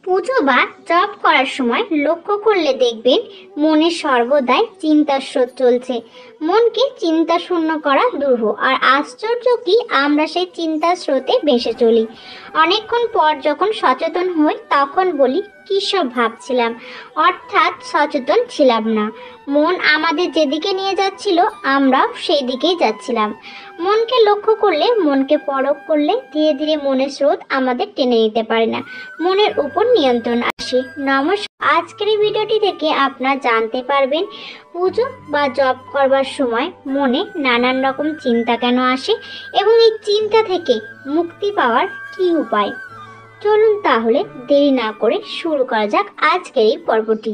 পুজো বা জপ করার সময় লক্ষ্য করলে দেখবেন মনে সর্বদাই চিন্তার স্রোত চলছে। মনকে চিন্তা শূন্য করা দুরূহ, আর আশ্চর্য কি আমরা সেই চিন্তার স্রোতে ভেসে চলি। অনেকক্ষণ পর যখন সচেতন হই তখন বলি কী সব ভাবছিলাম, অর্থাৎ সচেতন ছিলাম না। মন আমাদের যেদিকে নিয়ে যাচ্ছিল আমরাও সেই দিকেই যাচ্ছিলাম। মনকে লক্ষ্য করলে, মনকে পরখ করলে ধীরে ধীরে মনের স্রোত আমাদের টেনে নিতে পারে না, মনের উপর নিয়ন্ত্রণ আসে। নমস্কার, আজকের এই ভিডিওটি থেকে আপনারা জানতে পারবেন পুজো বা জপ করবার সময় মনে নানান রকম চিন্তা কেন আসে এবং এই চিন্তা থেকে মুক্তি পাওয়ার কি উপায়। চলুন তাহলে দেরি না করে শুরু করা যাক আজকের এই পর্বটি।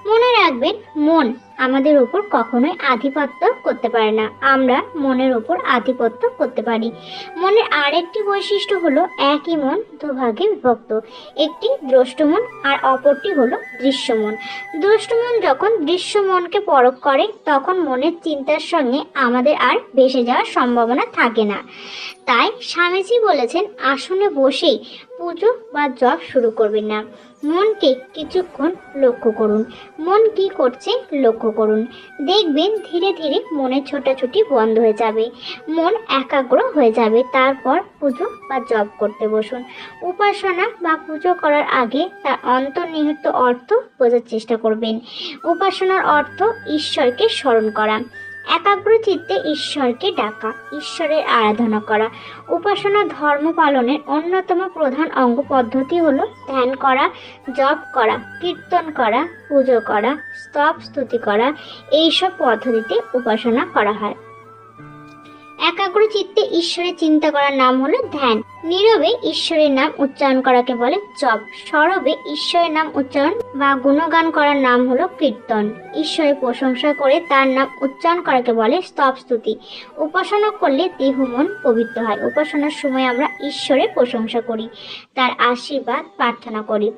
মনে রাখবেন, মন আমাদের উপর কখনোই আধিপত্য করতে পারে না, আমরা মনের উপর আধিপত্য করতে পারি। মনের আরেকটি বৈশিষ্ট্য হলো একই মন দুভাগে বিভক্ত, একটি দ্রষ্টমন আর অপরটি হলো দৃশ্যমন। দ্রষ্টমন যখন দৃশ্য মনকে পরখ করে তখন মনের চিন্তার সঙ্গে আমাদের আর ভেসে যাওয়ার সম্ভাবনা থাকে না। তাই স্বামীজি বলেছেন, আসনে বসেই পুজো বা জপ শুরু করবেন না, মনকে কিছুক্ষণ লক্ষ্য করুন। মন কি করছে লক্ষ্য করুন, দেখবেন ধীরে ধীরে মনের ছোটাছুটি বন্ধ হয়ে যাবে, মন একাগ্র হয়ে যাবে। তারপর পুজো বা জপ করতে বসুন। উপাসনা বা পুজো করার আগে তার অন্তর্নিহিত অর্থ বোঝার চেষ্টা করবেন। উপাসনার অর্থ ঈশ্বরকে স্মরণ করা, একাগ্র চিত্তে ঈশ্বরকে ডাকা, ঈশ্বরের আরাধনা করা। উপাসনা ধর্ম পালনের অন্যতম প্রধান অঙ্গ পদ্ধতি হলো ধ্যান করা, জপ করা, কীর্তন করা, পুজো করা, স্তব স্তুতি করা। এইসব পদ্ধতিতে উপাসনা করা হয়। একাগ্র চিত্তে ঈশ্বরের চিন্তা করার নাম হলো ধ্যান। নীরবে ঈশ্বরের নাম উচ্চারণ করাকে বলে জপ। সরবে ঈশ্বরের নাম উচ্চারণ বা গুণগান করার নাম হলো কীর্তন। ঈশ্বরের প্রশংসা করে তার নাম উচ্চারণ করাকে বলে স্তব স্তুতি। উপাসনা করলে দেহ মন পবিত্র হয়। উপাসনার সময় আমরা ঈশ্বরের প্রশংসা করি, তার আশীর্বাদ প্রার্থনা করি,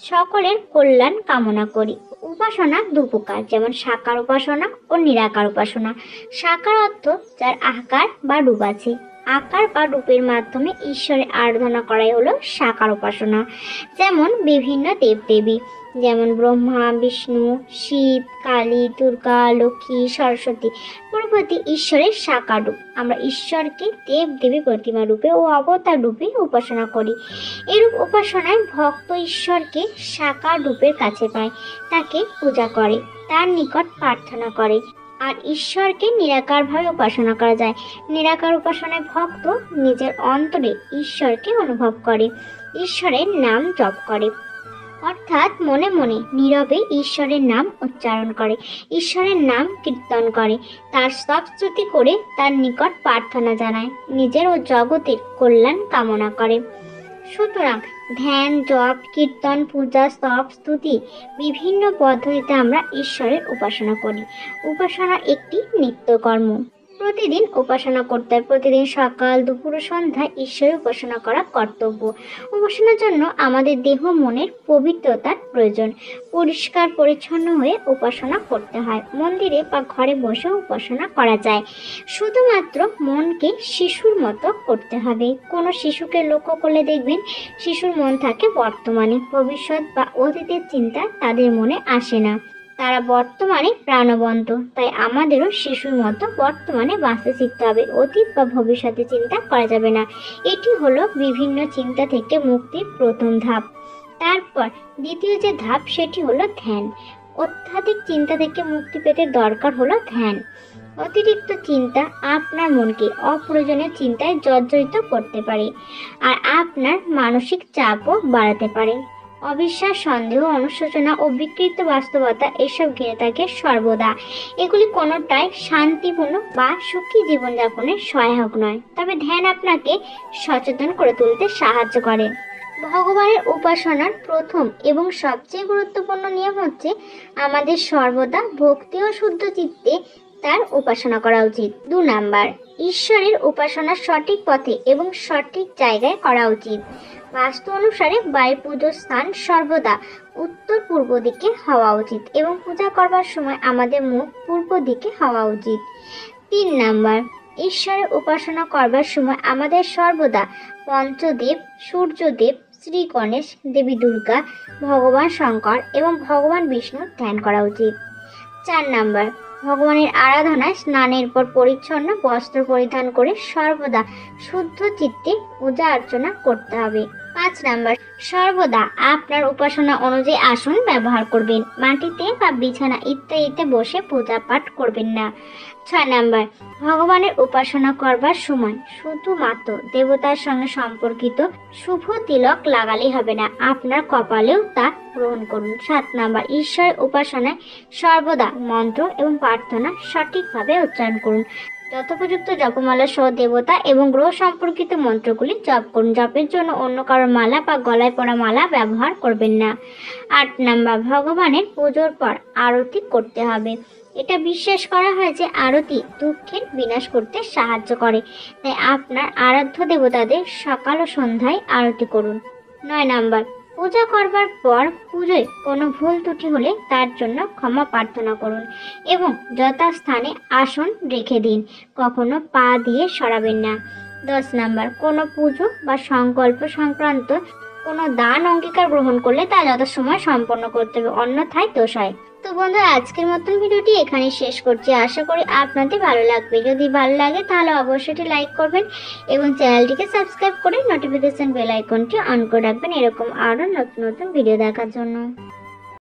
সকলের কল্যাণ কামনা করি। উপাসনা দুপ্রকার, যেমন সাকার উপাসনা ও নিরাকার উপাসনা। সাকার অর্থ যার আকার বা রূপ আছে। আকার বা রূপের মাধ্যমে ঈশ্বরের আরাধনা করাই হলো সাকার উপাসনা। যেমন বিভিন্ন দেবদেবী, যেমন ব্রহ্মা, বিষ্ণু, শিব, কালী, দুর্গা, লক্ষ্মী, সরস্বতী প্রভৃতি ঈশ্বরের সাকার রূপ। আমরা ঈশ্বরকে দেব দেবী প্রতিমা রূপে ও অবতার রূপে উপাসনা করি। এরূপ উপাসনায় ভক্ত ঈশ্বরকে সাকার রূপের কাছে পায়, তাকে পূজা করে, তার নিকট প্রার্থনা করে। আর ঈশ্বরকে নিরাকারভাবে উপাসনা করা যায়। নিরাকার উপাসনায় ভক্ত নিজের অন্তরে ঈশ্বরকে অনুভব করে, ঈশ্বরের নাম জপ করে, অর্থাৎ মনে মনে নীরবে ঈশ্বরের নাম উচ্চারণ করে, ঈশ্বরের নাম কীর্তন করে, তার স্তবস্তুতি করে তার নিকট প্রার্থনা জানায়, নিজের ও জগতের কল্যাণ কামনা করে। সুতরাং ধ্যান, জপ, কীর্তন, পূজা, স্তব স্তুতি বিভিন্ন পদ্ধতিতে আমরা ঈশ্বরের উপাসনা করি। উপাসনা একটি নিত্যকর্ম, প্রতিদিন উপাসনা করতে হয়। প্রতিদিন সকাল, দুপুর ও সন্ধ্যায় ঈশ্বরের উপাসনা করা কর্তব্য। উপাসনার জন্য আমাদের দেহ মনের পবিত্রতার প্রয়োজন। পরিষ্কার পরিচ্ছন্ন হয়ে উপাসনা করতে হয়। মন্দিরে বা ঘরে বসে উপাসনা করা যায়, শুধুমাত্র মনকে শিশুর মতো করতে হবে। কোনো শিশুকে লক্ষ্য করলে দেখবেন শিশুর মন থাকে বর্তমানে, ভবিষ্যৎ বা অতীতের চিন্তা তাদের মনে আসে না। তারা বর্তমানে প্রাণবন্ত। তাই আমাদেরও শিশুর মতো বর্তমানে বাঁচতে শিখতে হবে, অতীত বা ভবিষ্যতে চিন্তা করা যাবে না। এটি হলো বিভিন্ন চিন্তা থেকে মুক্তির প্রথম ধাপ। তারপর দ্বিতীয় যে ধাপ সেটি হলো ধ্যান। অত্যাধিক চিন্তা থেকে মুক্তি পেতে দরকার হলো ধ্যান। অতিরিক্ত চিন্তা আপনার মনকে অপ্রয়োজনীয় চিন্তায় জর্জরিত করতে পারে আর আপনার মানসিক চাপও বাড়াতে পারে। অবিশ্বাস, সন্দেহ, অনুশোচনা ও বিকৃত বাস্তবতা এসব ঘিরে থাকে সর্বদা। এগুলি কোনোটাই শান্তিপূর্ণ বা সুখী জীবনযাপনের সহায়ক নয়। তবে ধ্যান আপনাকে সচেতন করে তুলতে সাহায্য করে। ভগবানের উপাসনার প্রথম এবং সবচেয়ে গুরুত্বপূর্ণ নিয়ম হচ্ছে আমাদের সর্বদা ভক্তি ও শুদ্ধ চিত্তে তার উপাসনা করা উচিত। 2 নাম্বার, ঈশ্বরের উপাসনা সঠিক পথে এবং সঠিক জায়গায় করা উচিত। বাস্তু অনুসারে বাড়ির পুজোর স্থান সর্বদা উত্তর পূর্ব দিকে হওয়া উচিত এবং পূজা করবার সময় আমাদের মুখ পূর্ব দিকে হওয়া উচিত। 3 নাম্বার, ঈশ্বরের উপাসনা করবার সময় আমাদের সর্বদা পঞ্চদেব, সূর্যদেব, শ্রী গণেশ, দেবী দুর্গা, ভগবান শঙ্কর এবং ভগবান বিষ্ণুর ধ্যান করা উচিত। 4 নাম্বার, ভগবানের আরাধনায় স্নানের পর পরিচ্ছন্ন বস্ত্র পরিধান করে সর্বদা শুদ্ধ চিত্তে পূজা অর্চনা করতে হবে। 5 নাম্বার, সর্বদা আপনার উপাসনা অনুযায়ী আসন ব্যবহার করবেন। মাটিতে বা বিছানা ইত্যাদিতে বসে পূজা পাঠ করবেন না। 6 নাম্বার, ভগবানের উপাসনা করবার সময় শুধুমাত্র দেবতার সঙ্গে সম্পর্কিত শুভ তিলক লাগালেই হবে না, আপনার কপালেও তা গ্রহণ করুন। 7 নাম্বার, ঈশ্বরের উপাসনায় সর্বদা মন্ত্র এবং প্রার্থনা সঠিকভাবে উচ্চারণ করুন। যথোপযুক্ত জপমালা সহ দেবতা এবং গ্রহ সম্পর্কিত মন্ত্রগুলি জপ করুন। জপের জন্য অন্য কারোর মালা বা গলায় পড়া মালা ব্যবহার করবেন না। 8 নাম্বার, ভগবানের পুজোর পর আরতি করতে হবে। এটা বিশ্বাস করা হয় যে আরতি দুঃখের বিনাশ করতে সাহায্য করে, তাই আপনার আরাধ্য দেবতাদের সকাল ও সন্ধ্যায় আরতি করুন। 9 নাম্বার, পূজা করবার পর পুজোয় কোনো ভুল ত্রুটি হলে তার জন্য ক্ষমা প্রার্থনা করুন এবং যথাস্থানে আসন রেখে দিন, কখনো পা দিয়ে সরাবেন না। 10 নাম্বার, কোনো পুজো বা সংকল্প সংক্রান্ত কোনো দান অঙ্গীকার গ্রহণ করলে তা যথাসময়ে সম্পন্ন করতে হবে, অন্যথায় দোষ হয়। তো বন্ধুরা, আজকের মতন ভিডিওটি এখানেই শেষ করছি। আশা করি আপনাদের ভালো লাগবে। যদি ভালো লাগে তাহলে অবশ্যই লাইক করবেন এবং চ্যানেলটিকে সাবস্ক্রাইব করে নোটিফিকেশন বেল আইকনটি অন করে রাখবেন এরকম আরও নতুন নতুন ভিডিও দেখার জন্য।